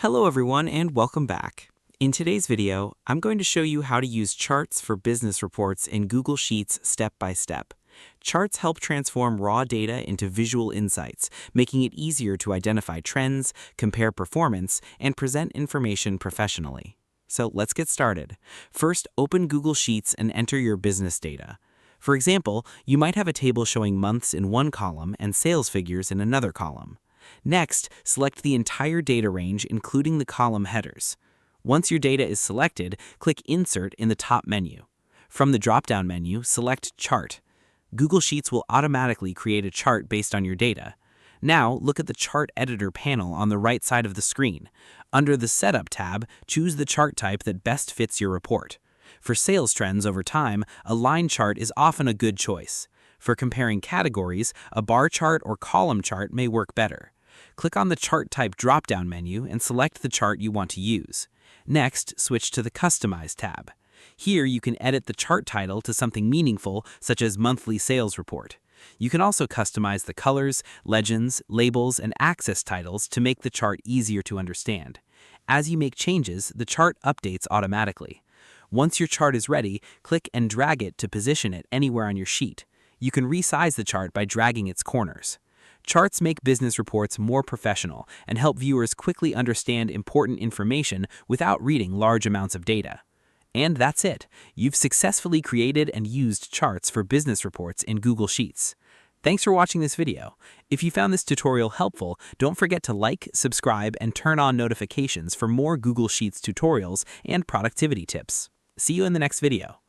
Hello everyone and welcome back. In today's video, I'm going to show you how to use charts for business reports in Google Sheets step by step. Charts help transform raw data into visual insights, making it easier to identify trends, compare performance, and present information professionally. So let's get started. First, open Google Sheets and enter your business data. For example, you might have a table showing months in one column and sales figures in another column. Next, select the entire data range, including the column headers. Once your data is selected, click Insert in the top menu. From the drop-down menu, select Chart. Google Sheets will automatically create a chart based on your data. Now, look at the Chart Editor panel on the right side of the screen. Under the Setup tab, choose the chart type that best fits your report. For sales trends over time, a line chart is often a good choice. For comparing categories, a bar chart or column chart may work better. Click on the Chart Type drop-down menu and select the chart you want to use. Next, switch to the Customize tab. Here you can edit the chart title to something meaningful, such as Monthly Sales Report. You can also customize the colors, legends, labels, and access titles to make the chart easier to understand. As you make changes, the chart updates automatically. Once your chart is ready, click and drag it to position it anywhere on your sheet. You can resize the chart by dragging its corners. Charts make business reports more professional and help viewers quickly understand important information without reading large amounts of data. And that's it. You've successfully created and used charts for business reports in Google Sheets. Thanks for watching this video. If you found this tutorial helpful, don't forget to like, subscribe, and turn on notifications for more Google Sheets tutorials and productivity tips. See you in the next video.